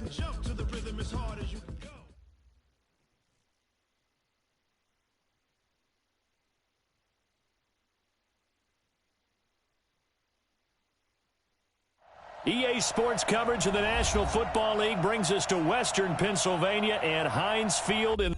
and jump to the rhythm as hard as you can go. EA Sports coverage of the National Football League brings us to Western Pennsylvania and Heinz Field in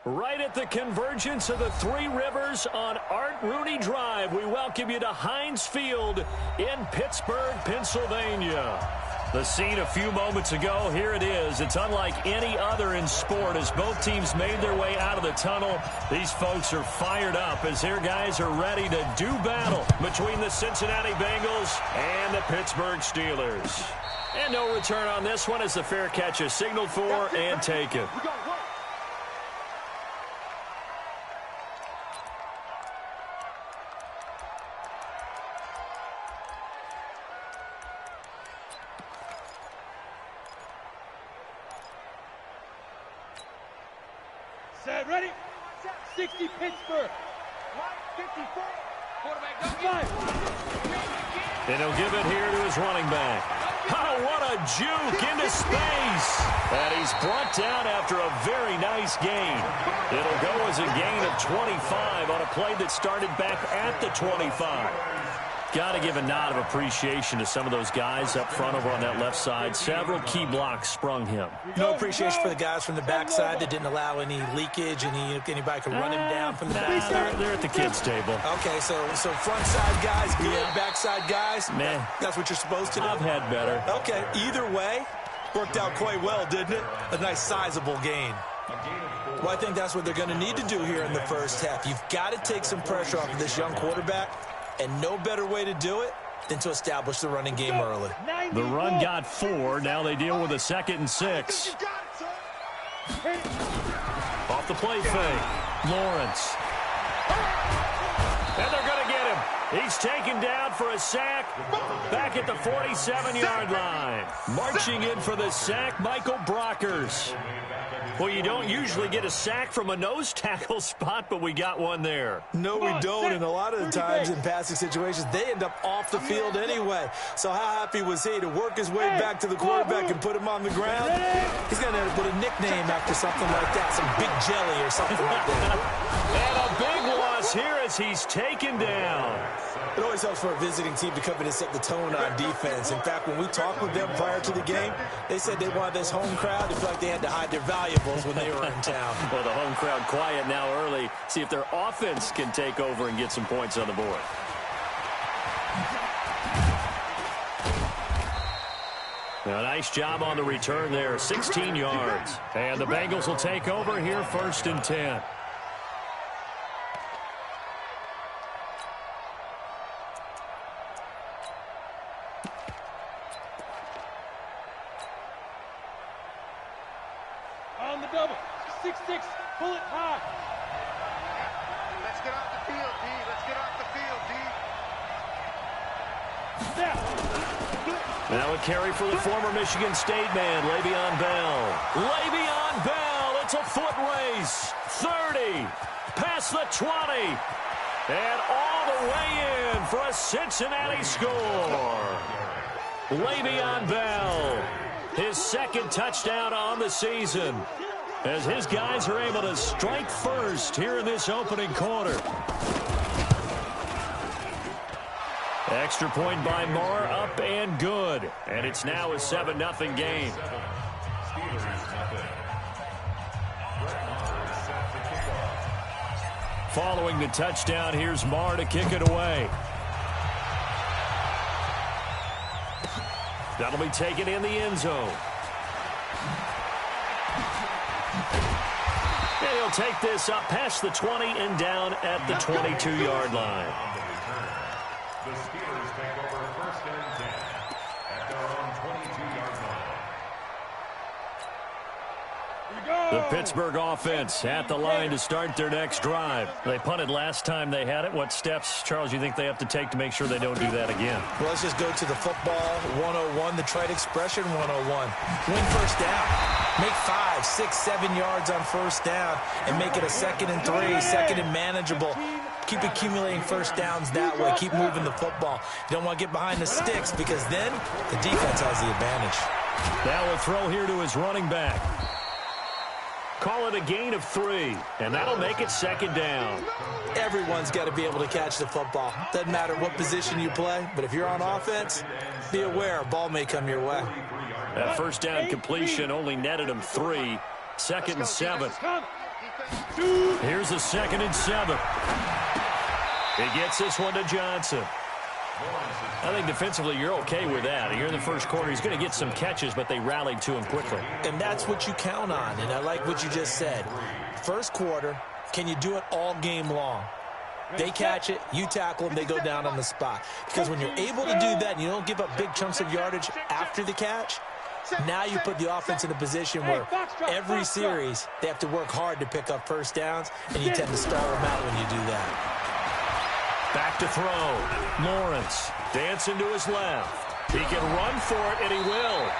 right at the convergence of the Three Rivers on Art Rooney Drive. We welcome you to Heinz Field in Pittsburgh, Pennsylvania. The scene a few moments ago, here it is. It's unlike any other in sport as both teams made their way out of the tunnel. These folks are fired up as their guys are ready to do battle between the Cincinnati Bengals and the Pittsburgh Steelers. And no return on this one as the fair catch is signaled for and taken. Set, ready? 60 Pittsburgh. 54. Quarterback, and he'll give it here to his running back. Oh, what a juke into space. And he's brought down after a very nice gain. It'll go as a gain of 25 on a play that started back at the 25. Got to give a nod of appreciation to some of those guys up front over on that left side. Several key blocks sprung him. No appreciation for the guys from the backside that didn't allow any leakage, and anybody could run him down from the backside. They're at the kids' table. Okay, so front side guys good, backside guys, man, that's what you're supposed to do. I've had better. Okay, either way, worked out quite well, didn't it? A nice sizable gain. Well, I think that's what they're going to need to do here in the first half. You've got to take some pressure off of this young quarterback. And no better way to do it than to establish the running game early. The run got 4. Now they deal with a 2nd and 6. Off the play fake. Lawrence. And they're going to get him. He's taken down for a sack back at the 47-yard line. Marching in for the sack, Michael Brockers. Well, you don't usually get a sack from a nose tackle spot, but we got one there. No, we don't, and a lot of the times in passing situations, they end up off the field anyway. So how happy was he to work his way back to the quarterback and put him on the ground? He's going to end up with a nickname after something like that, some Big Jelly or something like that. And a big loss here as he's taken down. It always helps for a visiting team to come in and set the tone on defense. In fact, when we talked with them prior to the game, they said they wanted this home crowd to feel like they had to hide their valuables when they were in town. Well, the home crowd quiet now early. See if their offense can take over and get some points on the board. A nice job on the return there, 16 yards. And the Bengals will take over here, 1st and 10. On the double. 6-6. Pull it high. Let's get off the field, D. Let's get off the field, D. Now a carry for the former Michigan State man, Le'Veon Bell. Le'Veon Bell, it's a foot race. 30, Past the 20. And all the way in for a Cincinnati score. Le'Veon Bell, his second touchdown on the season, as his guys are able to strike first here in this opening quarter. Extra point by Moore, up and good. And it's now a 7-0 game. Following the touchdown, here's Moore to kick it away. That'll be taken in the end zone. And he'll take this up past the 20 and down at the 22-yard line. The Steelers take over 1st and 10 at their own 22-yard line. The Pittsburgh offense at the line to start their next drive. They punted last time they had it. What steps, Charles, you think they have to take to make sure they don't do that again? Well, let's just go to the football 101, the trite expression 101. Win first down. Make 5, 6, 7 yards on first down and make it a 2nd and 3, 2nd and manageable. Keep accumulating first downs that way. Keep moving the football. You don't want to get behind the sticks because then the defense has the advantage. Now a throw here to his running back. Call it a gain of 3, and that'll make it 2nd down. Everyone's got to be able to catch the football. Doesn't matter what position you play, but if you're on offense, be aware a ball may come your way. That first down completion only netted him 3. 2nd and 7. Here's a 2nd and 7. He gets this one to Johnson. I think defensively you're okay with that. Here in the first quarter, he's going to get some catches, but they rallied to him quickly. And that's what you count on, and I like what you just said. First quarter, can you do it all game long? They catch it, you tackle them, they go down on the spot. Because when you're able to do that and you don't give up big chunks of yardage after the catch, now you put the offense in a position where every series they have to work hard to pick up first downs, and you tend to stall them out when you do that. Back to throw. Lawrence dancing to his left. He can run for it, and he will.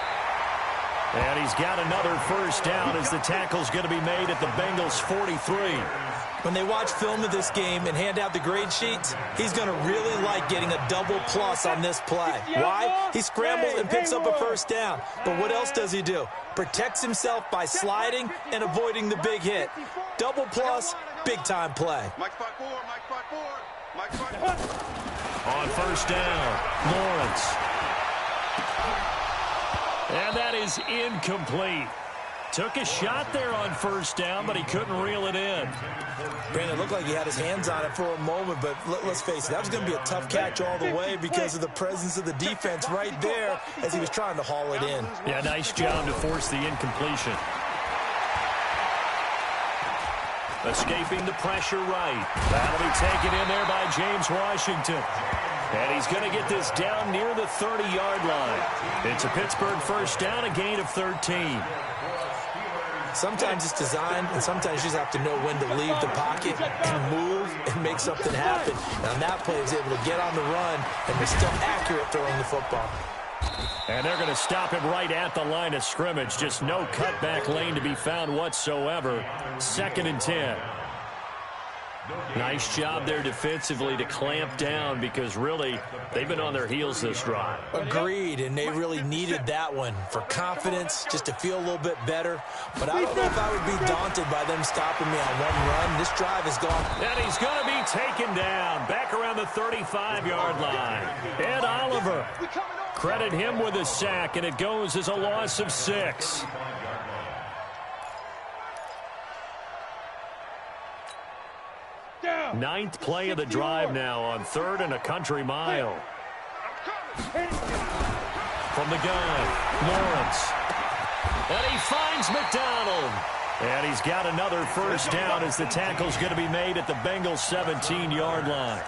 And he's got another first down as the tackle's going to be made at the Bengals' 43. When they watch film of this game and hand out the grade sheets, he's going to really like getting a double plus on this play. Why? He scrambles and picks up a first down. But what else does he do? Protects himself by sliding and avoiding the big hit. Double plus, big-time play. Mike 5-4, Mike 5-4, Mike 5-4. On first down, Lawrence. And that is incomplete. Took a shot there on first down, but he couldn't reel it in. Brandon, it looked like he had his hands on it for a moment, but let's face it, that was going to be a tough catch all the way because of the presence of the defense right there as he was trying to haul it in. Yeah, nice job to force the incompletion. Escaping the pressure right. That'll be taken in there by James Washington. And he's going to get this down near the 30-yard line. It's a Pittsburgh first down, a gain of 13. Sometimes it's designed, and sometimes you just have to know when to leave the pocket and move and make something happen. And on that play, he was able to get on the run, and they're still accurate throwing the football. And they're going to stop him right at the line of scrimmage. Just no cutback lane to be found whatsoever. 2nd and 10. Nice job there defensively to clamp down because really they've been on their heels this drive. Agreed, and they really needed that one for confidence, just to feel a little bit better. But I don't know if I would be daunted by them stopping me on one run. This drive is gone. And he's going to be taken down back around the 35-yard line. Ed Oliver, credit him with a sack, and it goes as a loss of 6. Ninth play of the drive now on 3rd and a country mile. From the gun, Lawrence. And he finds McDonald. And he's got another first down as the tackle's going to be made at the Bengals' 17-yard line.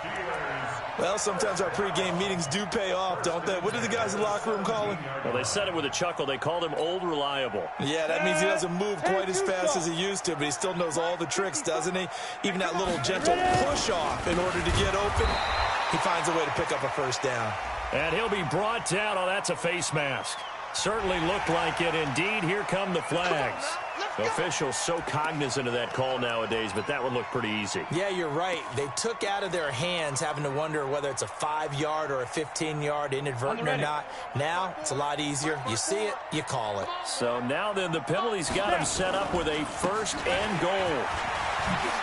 Well, sometimes our pregame meetings do pay off, don't they? What did the guys in the locker room call him? Well, they said it with a chuckle. They called him Old Reliable. Yeah, that means he doesn't move quite as fast as he used to, but he still knows all the tricks, doesn't he? Even that little gentle push-off in order to get open, he finds a way to pick up a first down. And he'll be brought down. Oh, that's a face mask. Certainly looked like it. Indeed, here come the flags. Officials so cognizant of that call nowadays, but that would look pretty easy. Yeah, you're right. They took out of their hands having to wonder whether it's a 5-yard or a 15-yard inadvertent or not. Now, it's a lot easier. You see it, you call it. So now then, the penalty's got him set up with a 1st and goal.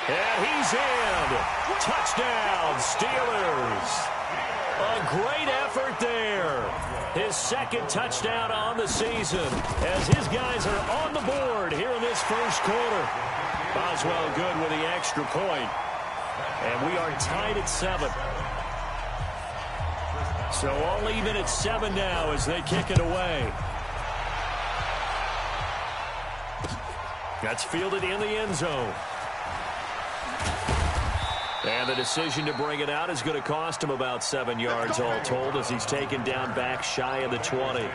And he's in. Touchdown, Steelers. A great effort there. His 2nd touchdown on the season as his guys are on the board here in this 1st quarter. Boswell good with the extra point. And we are tied at 7. So all even at 7 now as they kick it away. That's fielded in the end zone. And the decision to bring it out is going to cost him about 7 yards all told as he's taken down back shy of the 20.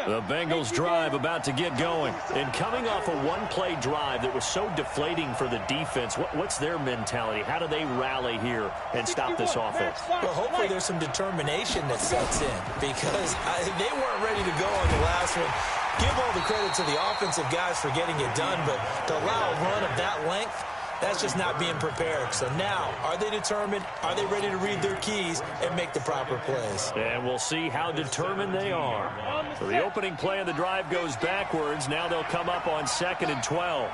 The Bengals drive about to get going. And coming off a one-play drive that was so deflating for the defense, what's their mentality? How do they rally here and stop this offense? Well, hopefully there's some determination that sets in because they weren't ready to go on the last one. Give all the credit to the offensive guys for getting it done, but to allow a run of that length, that's just not being prepared. So now, are they determined? Are they ready to read their keys and make the proper plays? And we'll see how determined they are. So the opening play of the drive goes backwards. Now they'll come up on 2nd and 12.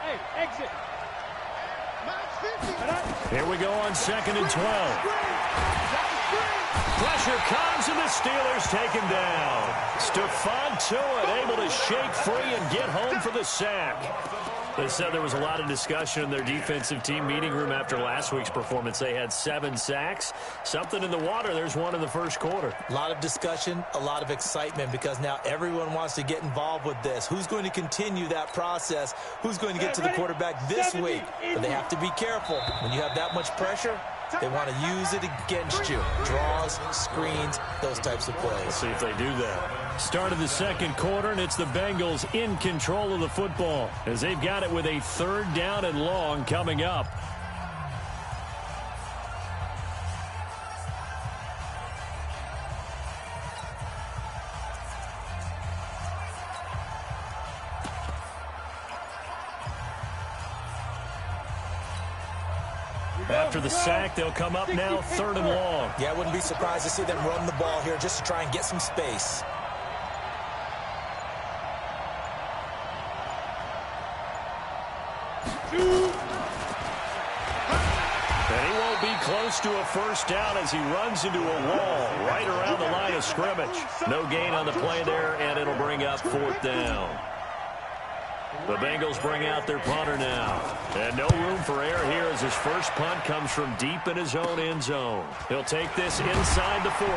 Hey, exit. Here we go on 2nd and 12. Pressure comes and the Steelers take him down. Stephon Tuitt able to shake free and get home for the sack. They said there was a lot of discussion in their defensive team meeting room after last week's performance. They had 7 sacks. Something in the water. There's one in the 1st quarter. A lot of discussion, a lot of excitement because now everyone wants to get involved with this. Who's going to continue that process? Who's going to get to the quarterback this week? But they have to be careful. When you have that much pressure, they want to use it against you. Draws, screens, those types of plays. Let's see if they do that. Start of the 2nd quarter, and it's the Bengals in control of the football as they've got it with a 3rd down and long coming up. After the sack, they'll come up now 3rd and long. Yeah, I wouldn't be surprised to see them run the ball here just to try and get some space. And he won't be close to a 1st down as he runs into a wall right around the line of scrimmage. No gain on the play there, and it'll bring up 4th down. The Bengals bring out their punter now. And no room for error here as his first punt comes from deep in his own end zone. He'll take this inside the 40.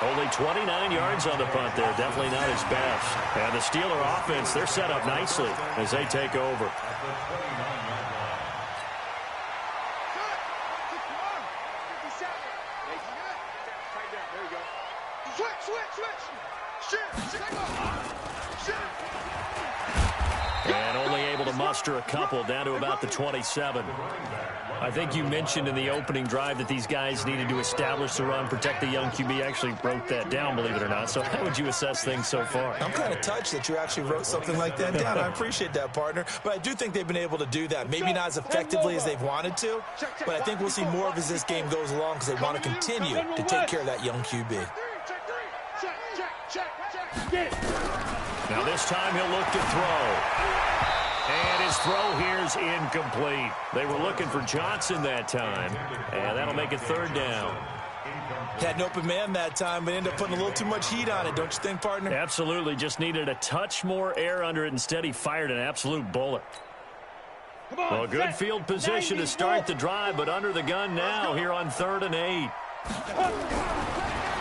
Only 29 yards on the punt there. Definitely not his best. And the Steeler offense, they're set up nicely as they take over. And only able to muster a couple down to about the 27. I think you mentioned in the opening drive that these guys needed to establish the run, protect the young QB. I actually wrote that down, believe it or not. So how would you assess things so far? I'm kind of touched that you actually wrote something like that down. I appreciate that, partner. But I do think they've been able to do that. Maybe not as effectively as they've wanted to, but I think we'll see more of as this game goes along because they want to continue to take care of that young QB. Now this time he'll look to throw. And his throw here is incomplete. They were looking for Johnson that time, and that'll make it 3rd down. Had an open man that time, but ended up putting a little too much heat on it, don't you think, partner? Absolutely. Just needed a touch more air under it. Instead, he fired an absolute bullet. Well, good field position to start the drive, but under the gun now here on 3rd and 8.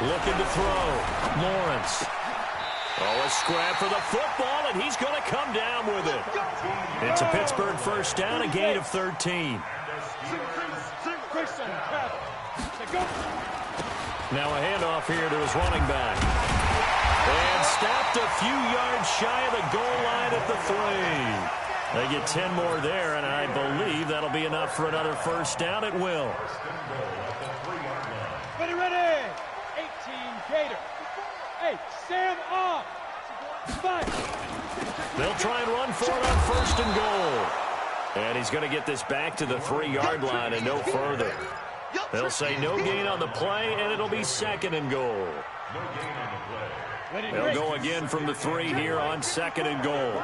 Looking to throw. Lawrence. Oh, a scrap for the football, and he's going to come down with it. It's a Pittsburgh 1st down, a gain of 13. Now a handoff here to his running back. And stopped a few yards shy of the goal line at the 3. They get 10 more there, and I believe that'll be enough for another first down. It will. Ready, ready. 18 Gator. Hey, Sam off. 5. They'll try and run for it on first and goal. And he's going to get this back to the 3-yard line and no further. They'll say no gain on the play, and it'll be second and goal. They'll go again from the 3 here on second and goal.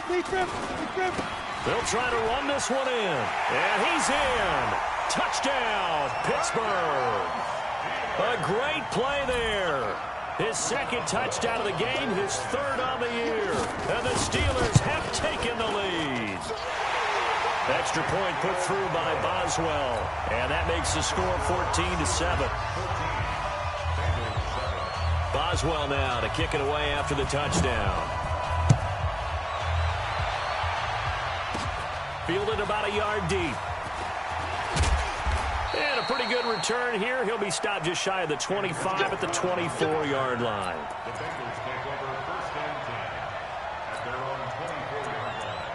They'll try to run this one in. And he's in. Touchdown, Pittsburgh. A great play there. His second touchdown of the game, his third on the year. And the Steelers have taken the lead. Extra point put through by Boswell. And that makes the score 14-7. Boswell now to kick it away after the touchdown. Fielded about a yard deep. And a pretty good return here. He'll be stopped just shy of the 25 at the 24-yard line. The Bengals take over first and 10 at their own 24-yard line.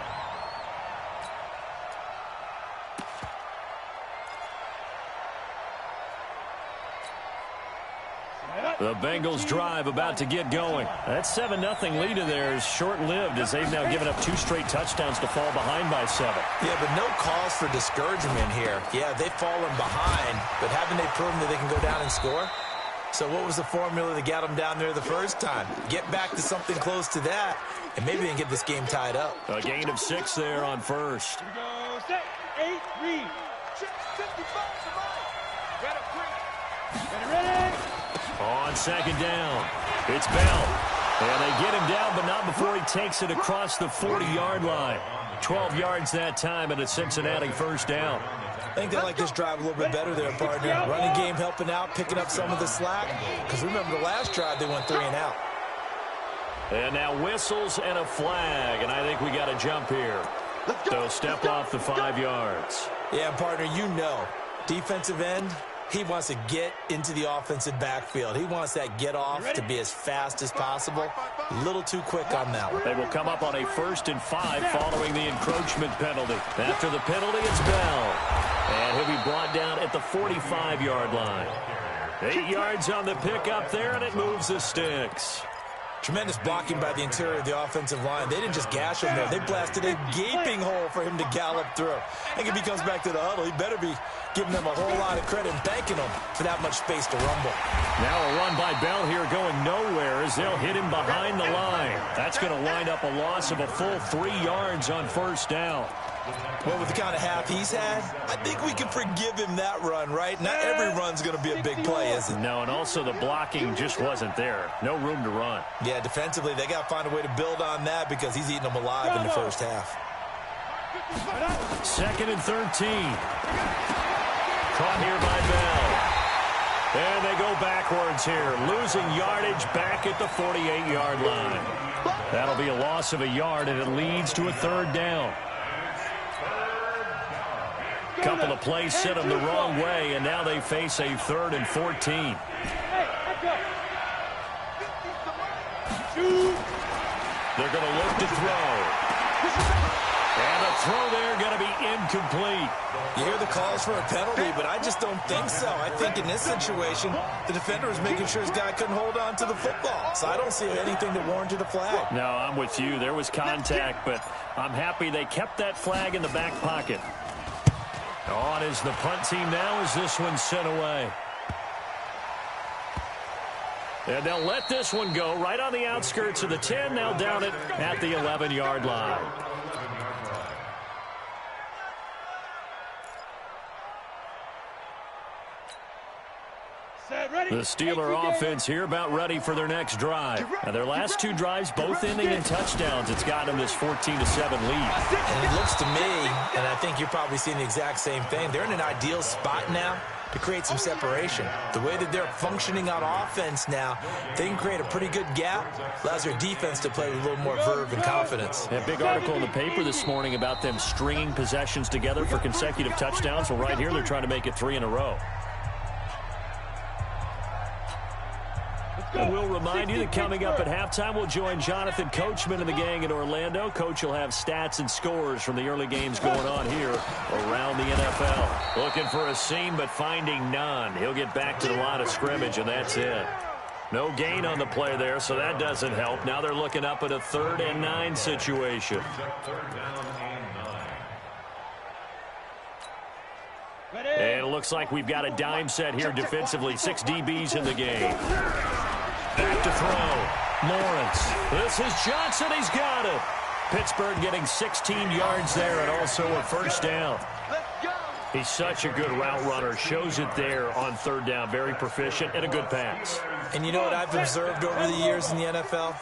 The Bengals drive about to get going. That 7-0 lead of theirs short-lived as they've now given up 2 straight touchdowns to fall behind by 7. Yeah, but no cause for discouragement here. Yeah, they've fallen behind, but haven't they proven that they can go down and score? So what was the formula that got them down there the first time? Get back to something close to that, and maybe they can get this game tied up. A gain of 6 there on first. Here we go. Set. 8, read. Ready, ready. On second down, it's Bell. And they get him down, but not before he takes it across the 40-yard line. 12 yards that time and a Cincinnati first down. I think they like this drive a little bit better there, partner. Running game helping out, picking up some of the slack. Because remember, the last drive, they went 3 and out. And now whistles and a flag, and I think we got a jump here. So step off the 5 yards. Yeah, partner, you know, defensive end, he wants to get into the offensive backfield. He wants that get off to be as fast as possible. A little too quick on that one. They will come up on a 1st and 5 following the encroachment penalty. After the penalty, it's Bell. And he'll be brought down at the 45-yard line. 8 yards on the pickup there, and it moves the sticks. Tremendous blocking by the interior of the offensive line. They didn't just gash him there. They blasted a gaping hole for him to gallop through. I think if he comes back to the huddle, he better be giving them a whole lot of credit and thanking them for that much space to rumble. Now a run by Bell here going nowhere as they'll hit him behind the line. That's going to wind up a loss of a full 3 yards on first down. Well, with the kind of half he's had, I think we can forgive him that run, right? Not every run's going to be a big play, is it? No, and also the blocking just wasn't there. No room to run. Yeah, defensively, they got to find a way to build on that because he's eating them alive in the first half. 2nd and 13. Caught here by Bell. And they go backwards here, losing yardage back at the 48-yard line. That'll be a loss of a yard, and it leads to a 3rd down. Couple of plays sent them the wrong way, and now they face a 3rd and 14. They're going to look to throw. And the throw there going to be incomplete. You hear the calls for a penalty, but I just don't think so. I think in this situation, the defender was making sure his guy couldn't hold on to the football. So I don't see anything to warrant a flag. No, I'm with you. There was contact, but I'm happy they kept that flag in the back pocket. On is the punt team now as this one's sent away. And they'll let this one go right on the outskirts of the 10. They'll down it at the 11-yard line. The Steeler offense here about ready for their next drive. Now, their last 2 drives, both ending in touchdowns. It's gotten them this 14-7 lead. And it looks to me, and I think you're probably seeing the exact same thing, they're in an ideal spot now to create some separation. The way that they're functioning on offense now, they can create a pretty good gap. Allows their defense to play with a little more verve and confidence. A big article in the paper this morning about them stringing possessions together for consecutive touchdowns. Well, right here, they're trying to make it 3 in a row. And we'll remind you that coming up at halftime, we'll join Jonathan Coachman and the gang in Orlando. Coach will have stats and scores from the early games going on here around the NFL. Looking for a seam, but finding none. He'll get back to the line of scrimmage, and that's it. No gain on the play there, so that doesn't help. Now they're looking up at a 3rd and 9 situation. And it looks like we've got a dime set here defensively. 6 DBs in the game. Back to throw. Lawrence. This is Johnson. He's got it. Pittsburgh getting 16 yards there and also a first down. He's such a good route runner. Shows it there on 3rd down. Very proficient and a good pass. And you know what I've observed over the years in the NFL?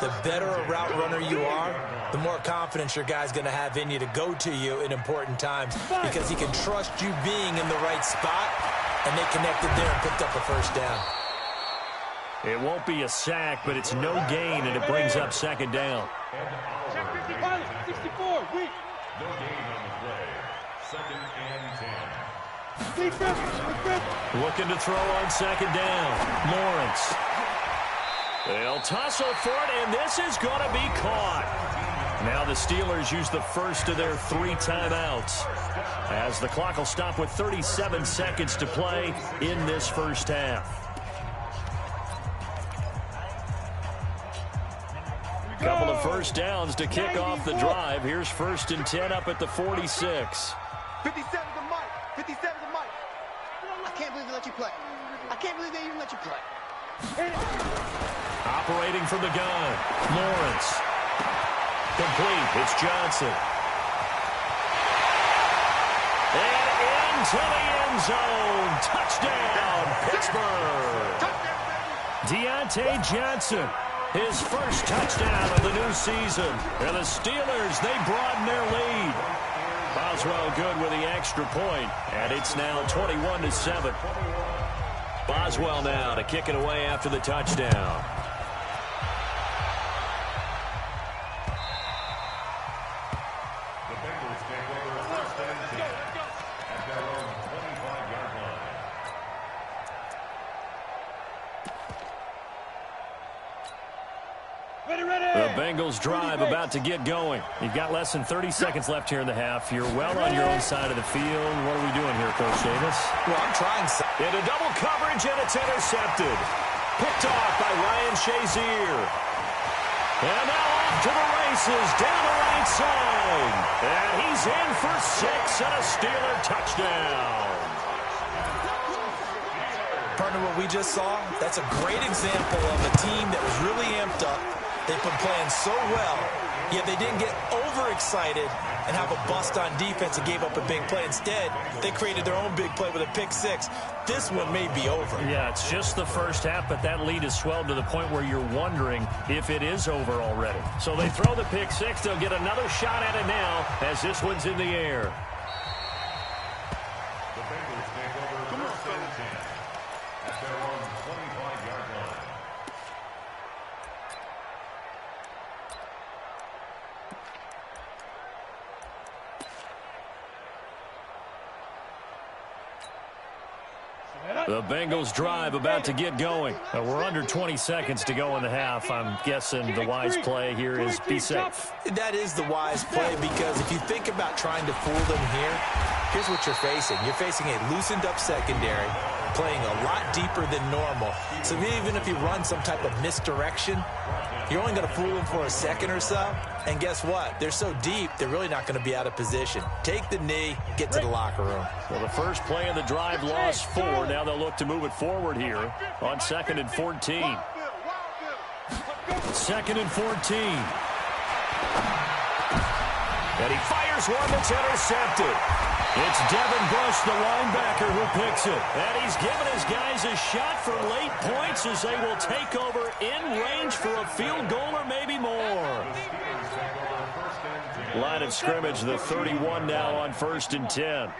The better a route runner you are, the more confidence your guy's going to have in you to go to you in important times because he can trust you being in the right spot, and they connected there and picked up a first down. It won't be a sack, but it's no gain, and it brings up 2nd down. Check 64, weak. No gain on the play. 2nd and 10. Defense. Looking to throw on 2nd down. Lawrence. They'll tussle for it, and this is going to be caught. Now the Steelers use the first of their 3 timeouts as the clock will stop with 37 seconds to play in this first half. Couple of first downs to kick off the drive. Here's 1st and 10 up at the 46. 57's a Mike. 57's a Mike. I can't believe they let you play. I can't believe they even let you play. Operating from the gun. Lawrence. Complete. It's Johnson. And into the end zone. Touchdown, Pittsburgh. Deontay Johnson. His first touchdown of the new season. And the Steelers, they broaden their lead. Boswell good with the extra point. And it's now 21-7. Boswell now to kick it away after the touchdown. The Bengals take over 1st and 10 at their own 25-yard line. The Bengals drive about to get going. You've got less than 30 seconds left here in the half. You're well on your own side of the field. What are we doing here, Coach Davis? Well, I'm trying something. Into double coverage, and it's intercepted. Picked off by Ryan Shazier. And now off to the races, down the right side. And he's in for 6 and a Steeler touchdown. Partner, what we just saw, that's a great example of a team that was really amped up. They've been playing so well, yet they didn't get overexcited and have a bust on defense and gave up a big play. Instead, they created their own big play with a pick 6. This one may be over. Yeah, it's just the first half, but that lead has swelled to the point where you're wondering if it is over already. So they throw the pick 6. They'll get another shot at it now as this one's in the air. The Bengals take over 1st and 10 at their own 25-yard line. The Bengals drive about to get going. We're under 20 seconds to go in the half. I'm guessing the wise play here is be safe. That is the wise play because if you think about trying to fool them here, here's what you're facing. You're facing a loosened up secondary, playing a lot deeper than normal. So even if you run some type of misdirection, you're only going to fool them for a second or so. And guess what? They're so deep, they're really not going to be out of position. Take the knee, get to the locker room. Well, the first play of the drive lost 4. Now they'll look to move it forward here on 2nd and 14. 2nd and 14. And he fires one that's intercepted. It's Devin Bush, the linebacker, who picks it. And he's given his guys a shot for late points as they will take over in range for a field goal or maybe more. Line of scrimmage, the 31 now on 1st and 10.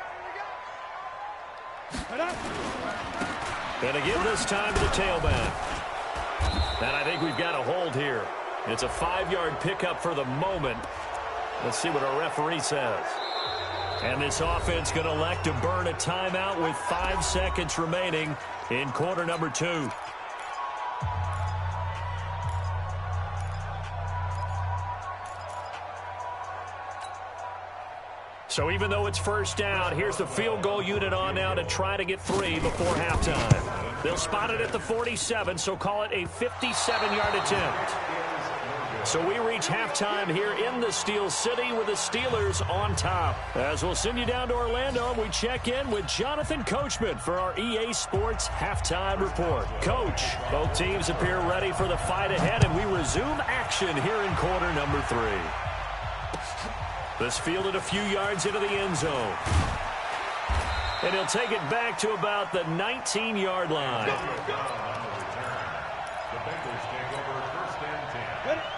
And to give this time to the tailback. And I think we've got a hold here. It's a 5-yard pickup for the moment. Let's see what our referee says. And this offense going to elect to burn a timeout with 5 seconds remaining in quarter number 2. So even though it's first down, here's the field goal unit on now to try to get 3 before halftime. They'll spot it at the 47, so call it a 57-yard attempt. So we reach halftime here in the Steel City with the Steelers on top. As we'll send you down to Orlando, and we check in with Jonathan Coachman for our EA Sports Halftime Report. Coach, both teams appear ready for the fight ahead, and we resume action here in quarter number 3. This fielded a few yards into the end zone. And he'll take it back to about the 19-yard line.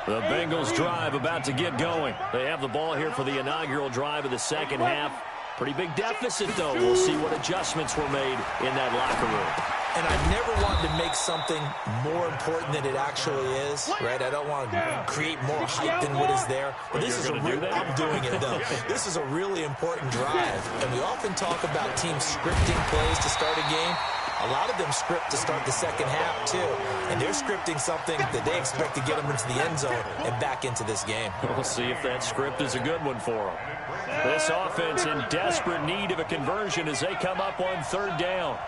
The Bengals drive about to get going. They have the ball here for the inaugural drive of the second half. Pretty big deficit, though. We'll see what adjustments were made in that locker room. And I've never wanted to make something more important than it actually is, right? I don't want to create more hype than what is there. But this is I'm doing it, though. This is a really important drive. And we often talk about teams scripting plays to start a game. A lot of them script to start the second half, too. And they're scripting something that they expect to get them into the end zone and back into this game. We'll see if that script is a good one for them. This offense in desperate need of a conversion as they come up on third down.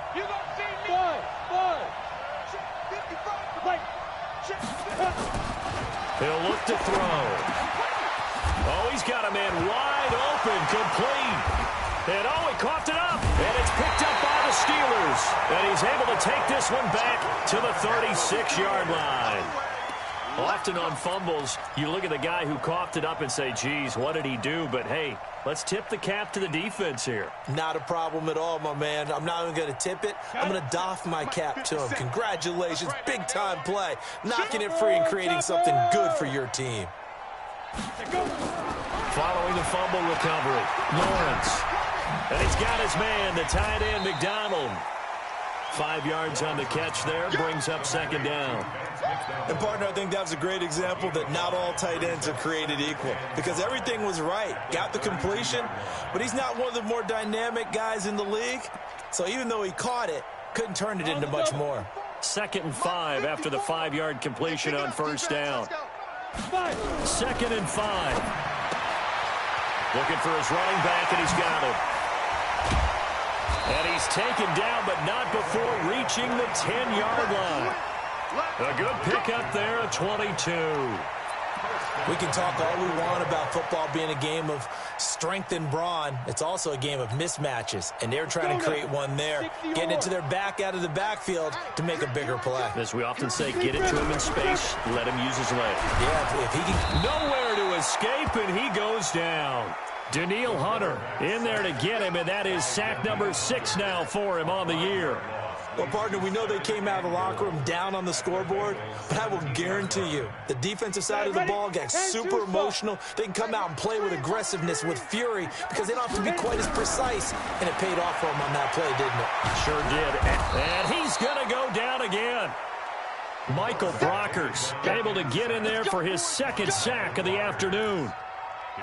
He'll look to throw. Oh, he's got a man wide open, complete. And oh, he coughed it up. And it's picked up by the Steelers. And he's able to take this one back to the 36-yard line. Often on fumbles, you look at the guy who coughed it up and say, geez, what did he do? But, hey, let's tip the cap to the defense here. Not a problem at all, my man. I'm not even going to tip it. I'm going to doff my cap to him. Congratulations. Big-time play. Knocking it free and creating something good for your team. Following the fumble recovery, Lawrence. And he's got his man, the tight end, McDonald. 5 yards on the catch there, brings up second down. And, partner, I think that was a great example that not all tight ends are created equal because everything was right. Got the completion, but he's not one of the more dynamic guys in the league. So even though he caught it, couldn't turn it into much more. 2nd and 5 after the 5-yard completion on first down. 2nd and 5. Looking for his running back, and he's got him. And he's taken down, but not before reaching the 10-yard line. A good pickup there at 22. We can talk all we want about football being a game of strength and brawn. It's also a game of mismatches, and they're trying to create one there, getting it to their back out of the backfield to make a bigger play. As we often say, get it to him in space, let him use his leg. Yeah, if he can... Nowhere to escape, and he goes down. Danielle Hunter in there to get him, and that is sack number 6 now for him on the year. Well, partner, we know they came out of the locker room down on the scoreboard, but I will guarantee you the defensive side of the ball got super emotional. They can come out and play with aggressiveness, with fury, because they don't have to be quite as precise, and it paid off for them on that play, didn't it? Sure did. And he's going to go down again. Michael Brockers able to get in there for his 2nd sack of the afternoon.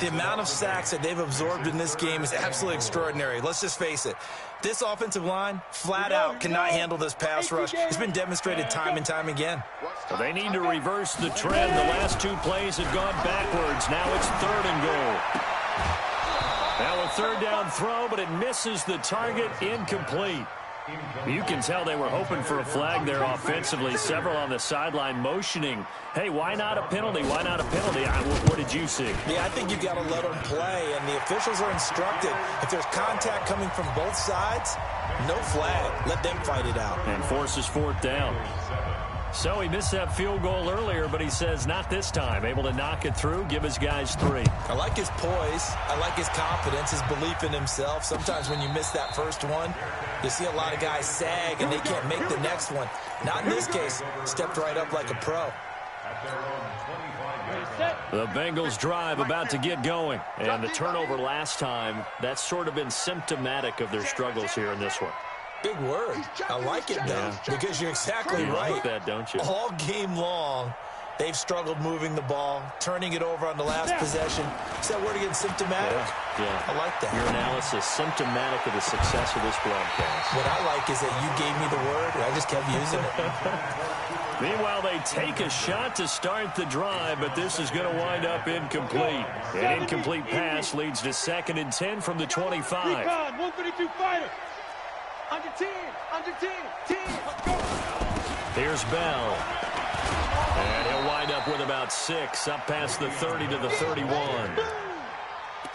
The amount of sacks that they've absorbed in this game is absolutely extraordinary. Let's just face it. This offensive line, flat out, cannot handle this pass rush. It's been demonstrated time and time again. So they need to reverse the trend. The last 2 plays have gone backwards. Now it's 3rd and goal. Now a 3rd down throw, but it misses the target, incomplete. You can tell they were hoping for a flag there offensively. Several on the sideline motioning, hey, why not a penalty? Why not a penalty? What did you see? Yeah, I think you've got to let them play, and the officials are instructed. If there's contact coming from both sides, no flag. Let them fight it out. And forces 4th down. So he missed that field goal earlier, but he says not this time. Able to knock it through, give his guys 3. I like his poise. I like his confidence, his belief in himself. Sometimes when you miss that first one, you see a lot of guys sag and they can't make the next one. Not in this case. Stepped right up like a pro. The Bengals drive about to get going. And the turnover last time, that's sort of been symptomatic of their struggles here in this one. Big word. I like it, though, because you're exactly right. You like that, don't you? All game long, They've struggled moving the ball, turning it over on the last possession. Is that word again, symptomatic? Yeah. I like that. Your analysis, symptomatic of the success of this broadcast. What I like is that you gave me the word, and I just kept using it. Meanwhile, they take a shot to start the drive, but this is going to wind up incomplete. An incomplete pass leads to 2nd and 10 from the 25. Recon, 132 fighter. Under 10, under 10, 10. Here's Bell. And he'll wind up with about 6, up past the 30 to the 31.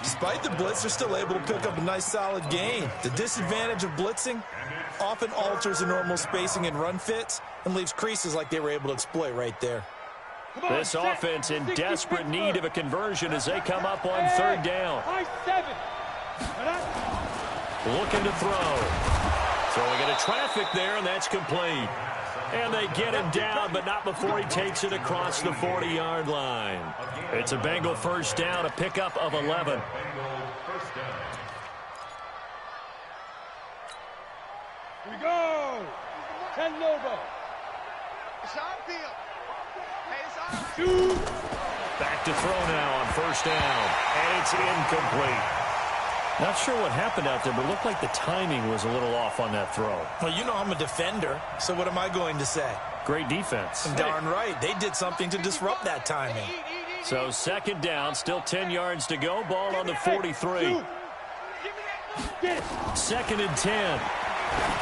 Despite the blitz, they're still able to pick up a nice, solid gain. The disadvantage of blitzing often alters the normal spacing and run fits and leaves creases like they were able to exploit right there. This offense in desperate need of a conversion as they come up on 3rd down. High 7. Looking to throw. Throwing into traffic there, and that's complete. And they get him down, but not before he takes it across the 40-yard line. It's a Bengal 1st down, a pickup of 11. Here we go. 10 Lobo. It's our field. Hey, it's our field. Back to throw now on 1st down, and it's incomplete. Not sure what happened out there, but it looked like the timing was a little off on that throw. Well, you know I'm a defender, so what am I going to say? Great defense. Darn right. They did something to disrupt that timing. So 2nd down, still 10 yards to go. Ball on the 43. 2nd and 10.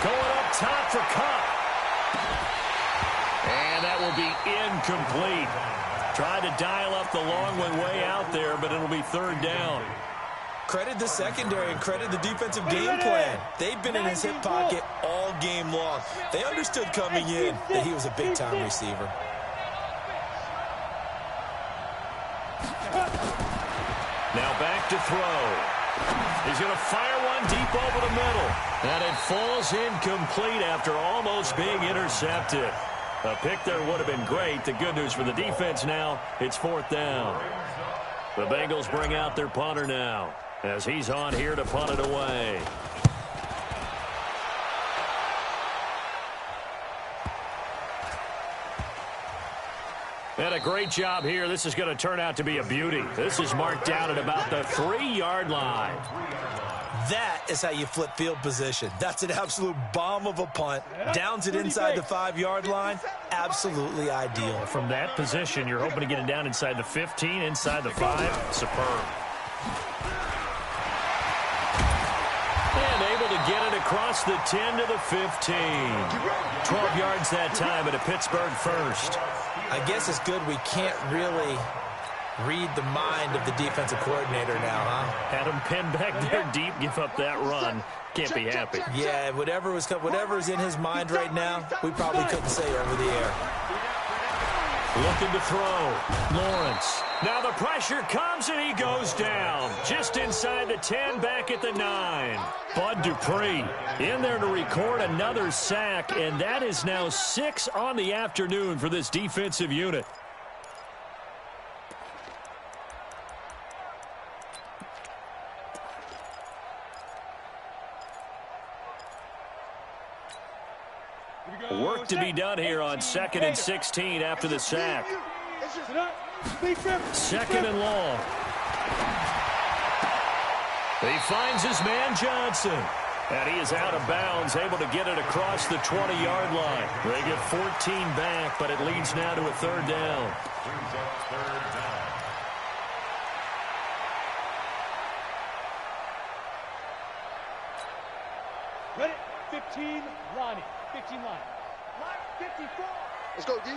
Going up top for Cup. And that will be incomplete. Tried to dial up the long one way out there, but it'll be 3rd down. Credit the secondary and credit the defensive game plan. They've been in his hip pocket all game long. They understood coming in that he was a big-time receiver. Now back to throw. He's going to fire one deep over the middle. And it falls incomplete after almost being intercepted. A pick there would have been great. The good news for the defense now, it's 4th down. The Bengals bring out their punter now, as he's on here to punt it away. And a great job here. This is going to turn out to be a beauty. This is marked down at about the 3-yard line. That is how you flip field position. That's an absolute bomb of a punt. Downs it inside the 5-yard line. Absolutely ideal. From that position, you're hoping to get it down inside the 15, inside the 5. Superb. And able to get it across the 10 to the 15. 12 yards that time, and a Pittsburgh 1st. I guess it's good we can't really read the mind of the defensive coordinator now, huh? Had him pinned back there deep, give up that run. Can't be happy. Yeah, whatever's in his mind right now, we probably couldn't say over the air. Looking to throw. Lawrence. Now the pressure comes and he goes down. Just inside the 10, back at the 9. Bud Dupree in there to record another sack, and that is now 6 on the afternoon for this defensive unit. Work to be done here on 2nd and 16 after the sack. 2nd and long. He finds his man Johnson. And he is out of bounds, able to get it across the 20-yard line. They get 14 back, but it leads now to a 3rd down. Ready? 15, Ronnie. 15 line. Line 54. Let's go, D.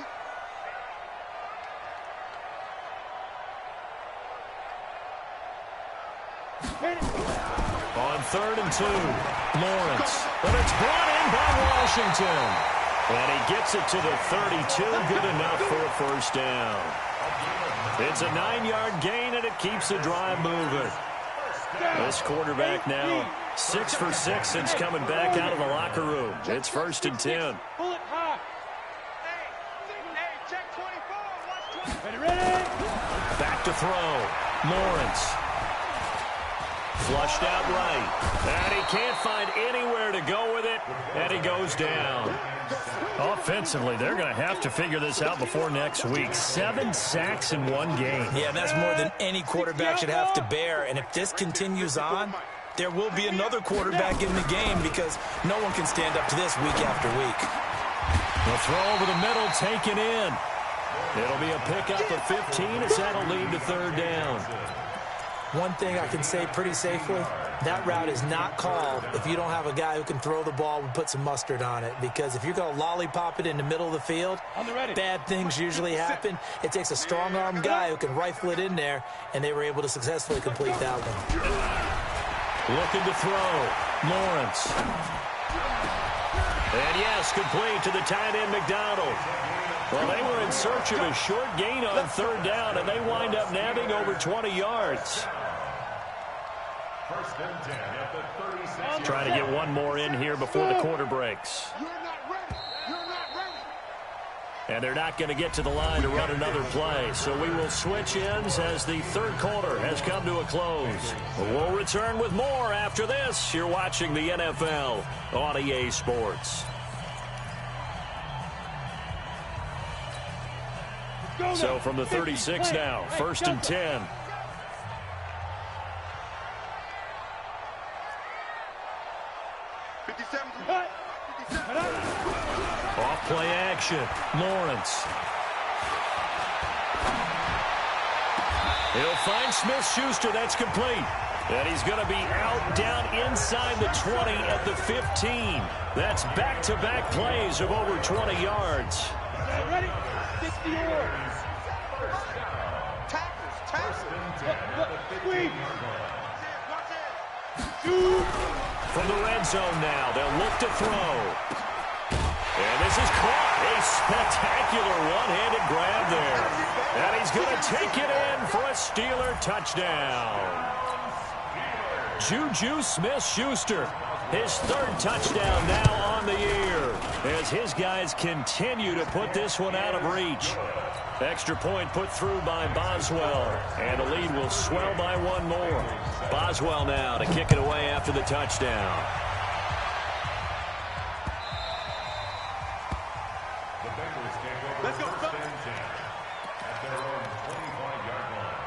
On 3rd and 2, Lawrence. But it's brought in by Washington. And he gets it to the 32. Good enough for a 1st down. It's a 9-yard gain, and it keeps the drive moving. This quarterback now 6 for 6 since coming back out of the locker room. It's 1st and 10. Pull it high. Hey, check 24. Watch 24. Ready? Back to throw. Lawrence. Flushed out right. And he can't find anywhere to go with it, and he goes down. Offensively, they're going to have to figure this out before next week. 7 sacks in one game. Yeah, that's more than any quarterback should have to bear. And if this continues on, there will be another quarterback in the game because no one can stand up to this week after week. The throw over the middle taken in. It'll be a pickup of 15 as that'll lead to 3rd down. One thing I can say pretty safely, that route is not called if you don't have a guy who can throw the ball and put some mustard on it. Because if you're going to lollipop it in the middle of the field, bad things usually happen. It takes a strong-arm guy who can rifle it in there, and they were able to successfully complete that one. Looking to throw. Lawrence. And yes, complete to the tight end, McDonald. Well, they were in search of a short gain on 3rd down, and they wind up nabbing over 20 yards. First and 10 at the 36. Trying to get one more in here before the quarter breaks. You're not ready. You're not ready. And they're not going to get to the line to run another play. So we will switch ends as the 3rd quarter has come to a close. We'll return with more after this. You're watching the NFL on EA Sports. So from the 36 now, 1st and 10. Off play action. Lawrence. He'll find Smith-Schuster. That's complete. And he's going to be out down inside the 20 at the 15. That's back-to-back plays of over 20 yards. Ready? 60 yards. From the red zone now, they'll look to throw. And this is caught. A spectacular one-handed grab there. And he's going to take it in for a Steeler touchdown. Juju Smith-Schuster, his 3rd touchdown now on the year, as his guys continue to put this one out of reach. Extra point put through by Boswell, and the lead will swell by one more. Boswell now to kick it away after the touchdown. The Bengals take over. Let's go. First and 10 at their own 25-yard line.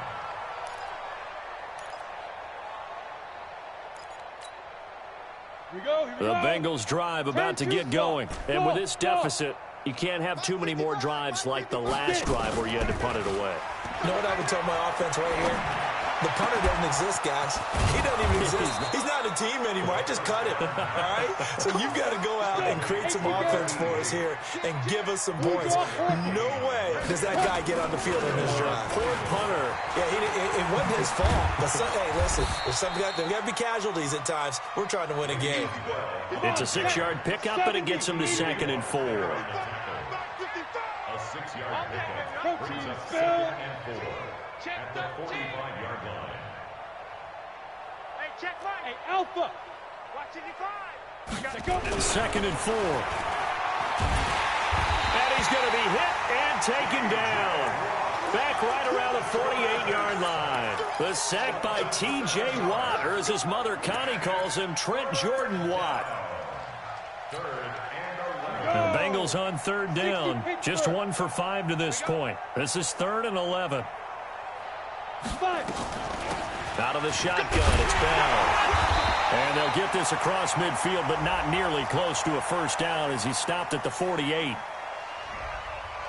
Here we The go. Bengals drive about to get going. And with this deficit, you can't have too many more drives like the last drive where you had to punt it away. You know what I would tell my offense right here? The punter doesn't exist, guys. He doesn't even exist. He's not a team anymore. I just cut him, all right? So you've got to go out and create some offense for us here and give us some points. No way does that guy get on the field in this drive. Poor punter. Yeah, it wasn't his fault. But hey, listen, there's there got to be casualties at times. We're trying to win a game. It's a 6-yard pickup, and it gets him to 2nd and 4. A 6-yard pickup brings up 2nd and 4 at the 45-yard line. Hey, check right. Hey, Alpha. Watch it, 5. 2nd and 4. And he's going to be hit and taken down. Back right around the 48-yard line. The sack by T.J. Watt, or as his mother Connie calls him, Trent Jordan Watt. 3rd and 11. The Bengals on 3rd down. Just 1 for 5 to this point. This is 3rd and 11. 5. Out of the shotgun, it's Bell. And they'll get this across midfield, but not nearly close to a 1st down as he stopped at the 48.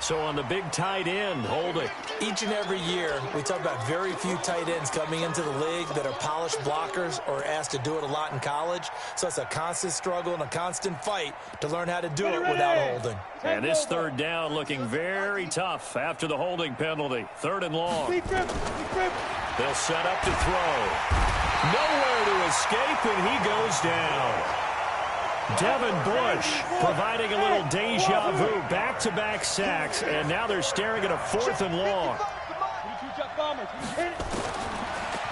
So on the big tight end, Holding. Each and every year, we talk about very few tight ends coming into the league that are polished blockers or asked to do it a lot in college. So it's a constant struggle and a constant fight to learn how to do it without holding. And this 3rd down looking very tough after the holding penalty. 3rd and long. They'll set up to throw. Nowhere to escape, and he goes down. Devin Bush providing a little deja vu, back-to-back sacks, and now they're staring at a 4th and long.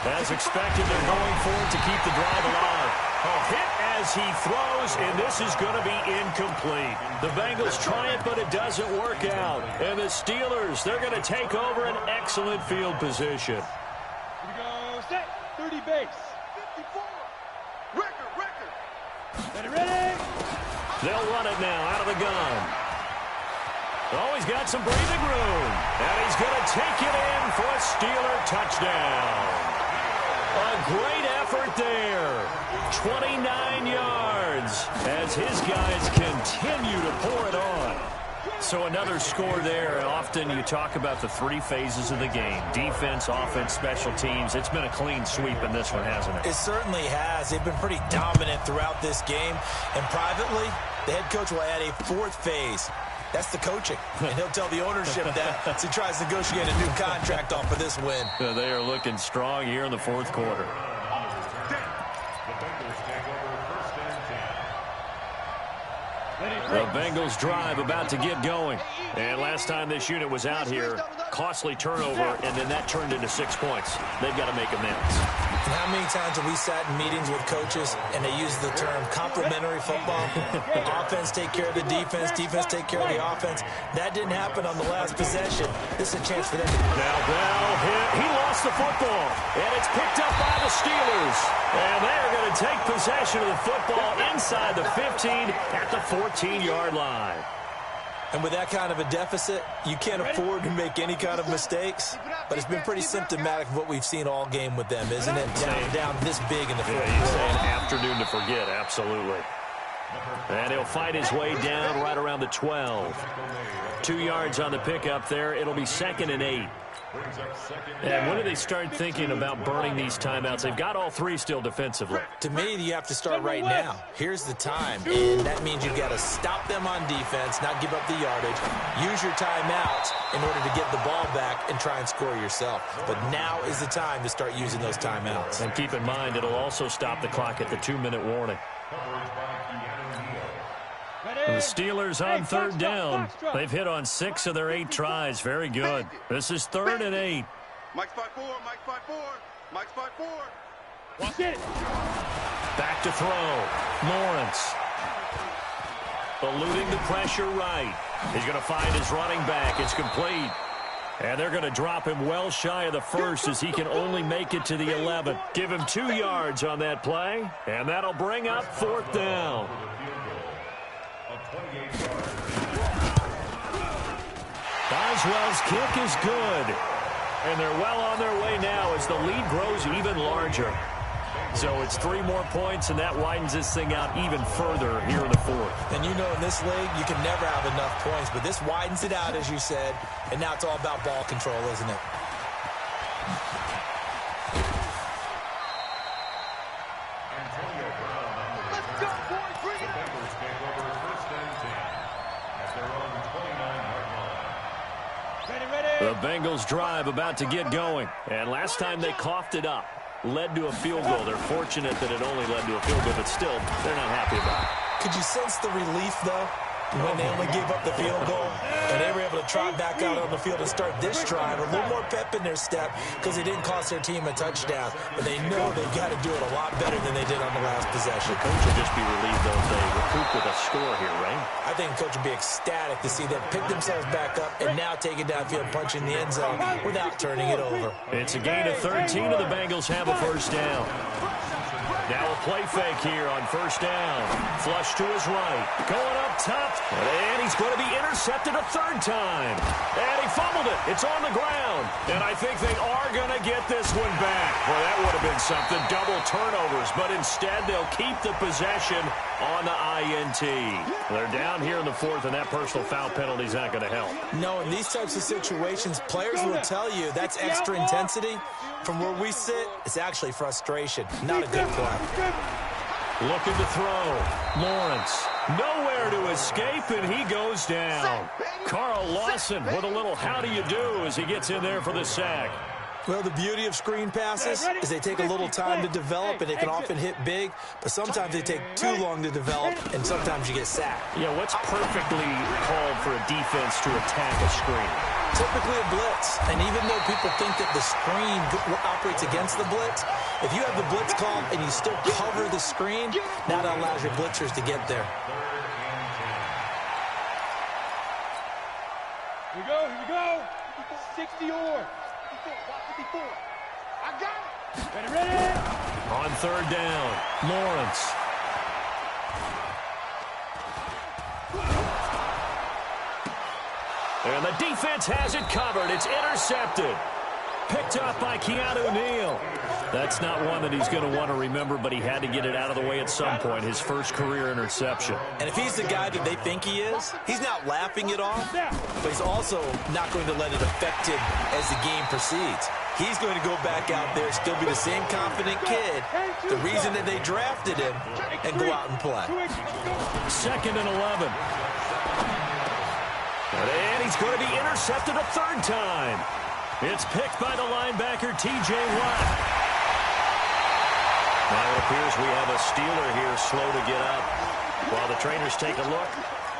As expected, they're going for it to keep the drive alive. A hit as he throws, and this is going to be incomplete. The Bengals try it, but it doesn't work out. And the Steelers, they're going to take over an excellent field position. Here we go, set, 30 base. Ready? They'll run it now out of the gun. Oh, he's got some breathing room. And he's going to take it in for a Steeler touchdown. A great effort there. 29 yards as his guys continue to pour it on. So another score there, and often you talk about the three phases of the game. Defense, offense, special teams. It's been a clean sweep in this one, hasn't it? It certainly has. They've been pretty dominant throughout this game. And privately, the head coach will add a fourth phase. That's the coaching. And he'll tell the ownership that as he tries to negotiate a new contract off for this win. They are looking strong here in the fourth quarter. The Bengals drive about to get going. And last time this unit was out here, costly turnover, and then that turned into 6 points. They've got to make amends. And how many times have we sat in meetings with coaches and they use the term complementary football? Offense take care of the defense, defense take care of the offense. That didn't happen on the last possession. This is a chance for them to... Now Bell hit. He lost the football, and it's picked up by the Steelers. And they're going to take possession of the football inside the 15 at the 14-yard line. And with that kind of a deficit, you can't afford to make any kind of mistakes. But it's been pretty symptomatic of what we've seen all game with them, isn't it? Down this big in the fourth. Yeah, you say an afternoon to forget, absolutely. And he'll fight his way down right around the 12. 2 yards on the pickup there. It'll be 2nd and 8. And when do they start thinking about burning these timeouts? They've got all three still defensively. To me, you have to start right now. Here's the time, and that means you've got to stop them on defense, not give up the yardage. Use your timeouts in order to get the ball back and try and score yourself. But now is the time to start using those timeouts. And keep in mind, it'll also stop the clock at the 2-minute warning. The Steelers on third down. They've hit on 6 of their 8 tries. Very good. This is 3rd and 8. Mike's 5-4, Mike's 5-4, Mike's 5-4. Watch it. Back to throw. Lawrence. Eluding the pressure right. He's going to find his running back. It's complete. And they're going to drop him well shy of the first as he can only make it to the 11. Give him 2 yards on that play. And that'll bring up 4th down. Boswell's kick is good. And they're well on their way now as the lead grows even larger. So it's 3 more points, and that widens this thing out even further here in the 4th. And you know in this league, you can never have enough points, but this widens it out, as you said, and now it's all about ball control, isn't it? Let's go, boys, bring it up. The Bengals drive about to get going. And last time they coughed it up, led to a field goal. They're fortunate that it only led to a field goal, but still, they're not happy about it. Could you sense the relief, though, when they only gave up the field goal? And they were able to trot back out on the field and start this drive. A little more pep in their step because it didn't cost their team a touchdown. But they know they've got to do it a lot better than they did on the last possession. The coach will just be relieved, though, if they recoup with a score here, right? I think the coach will be ecstatic to see them pick themselves back up and now take it downfield, punch in the end zone without turning it over. It's a gain of 13, and the Bengals have a first down. Now a play fake here on first down. Flush to his right. Going up top. And he's going to be intercepted a 3rd time. And he fumbled it. It's on the ground. And I think they are going to get this one back. Well, that would have been something. Double turnovers. But instead, they'll keep the possession on the INT. They're down here in the 4th, and that personal foul penalty is not going to help. No, in these types of situations, players will tell you that's extra intensity. From where we sit, it's actually frustration. Not a good play. Looking to throw. Lawrence. Nowhere to escape, and he goes down. Carl Lawson with a little how do you do as he gets in there for the sack. Well, the beauty of screen passes is they take a little time to develop, and they can often hit big, but sometimes they take too long to develop, and sometimes you get sacked. Yeah, what's perfectly called for a defense to attack a screen? Typically a blitz, and even though people think that the screen operates against the blitz, if you have the blitz call and you still cover the screen, now that allows your blitzers to get there. Here we go. 60 or. 54. I got it. Ready. On third down, Lawrence. And the defense has it covered. It's intercepted. Picked up by Keanu Neal. That's not one that he's going to want to remember, but he had to get it out of the way at some point, his first career interception. And if he's the guy that they think he is, he's not laughing it off, but he's also not going to let it affect him as the game proceeds. He's going to go back out there, still be the same confident kid, the reason that they drafted him, and go out and play. 2nd and 11. And he's going to be intercepted a third time. It's picked by the linebacker, T.J. Watt. Now it appears we have a Steeler here slow to get up. While the trainers take a look,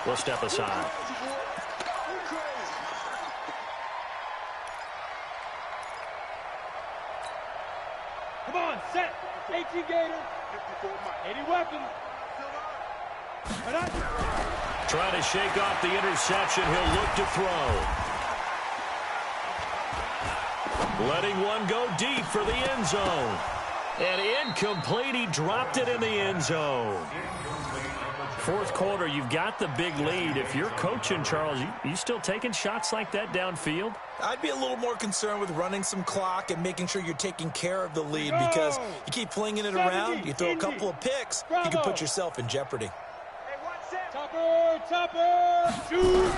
we'll step aside. Come on, set. 18 Gator. 80 weapons. Trying to shake off the interception. He'll look to throw. Letting one go deep for the end zone. And incomplete. He dropped it in the end zone. Fourth quarter, you've got the big lead. If you're coaching, Charles, you still taking shots like that downfield? I'd be a little more concerned with running some clock and making sure you're taking care of the lead, because you keep flinging it around, you throw a couple of picks, you can put yourself in jeopardy. Topper, shoot!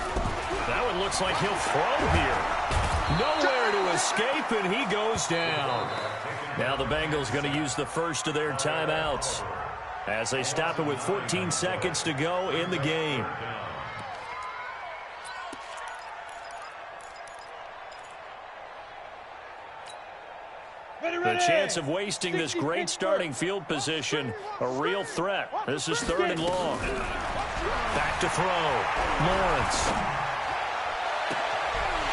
That one looks like he'll throw here. Nowhere to escape, and he goes down. Now the Bengals going to use the first of their timeouts as they stop it with 14 seconds to go in the game. The chance of wasting this great starting field position, a real threat. This is 3rd and long. Back to throw. Lawrence.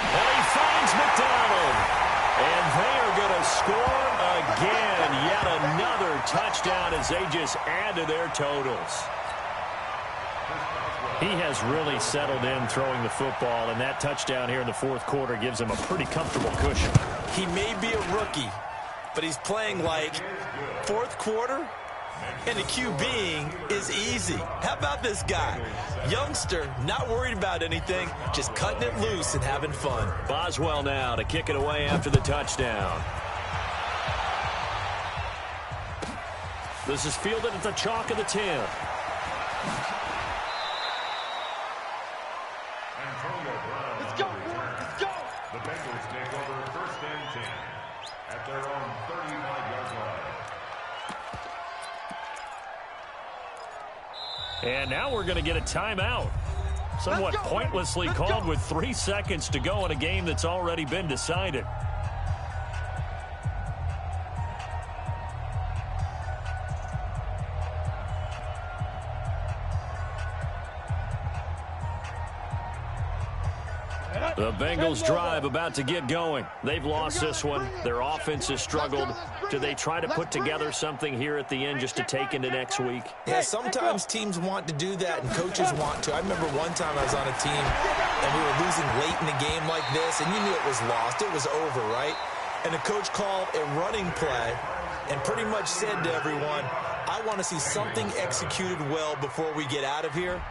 And he finds McDonald. And they are going to score again. Yet another touchdown as they just add to their totals. He has really settled in throwing the football, and that touchdown here in the fourth quarter gives him a pretty comfortable cushion. He may be a rookie, but he's playing like fourth quarter, and the QBing is easy. How about this guy? Youngster, not worried about anything, just cutting it loose and having fun. Boswell now to kick it away after the touchdown. This is fielded at the chalk of the 10. Let's go, let's go. The Bengals take over 1st and 10 at their own 35-yard line. And now we're going to get a timeout. Somewhat pointlessly called with 3 seconds to go in a game that's already been decided. The Bengals drive about to get going. They've lost this one. Their offense has struggled. Do they try to put together something here at the end just to take into next week? Yeah, sometimes teams want to do that and coaches want to. I remember one time I was on a team and we were losing late in the game like this, and you knew it was lost. It was over, right? And the coach called a running play and pretty much said to everyone, I want to see something executed well before we get out of here.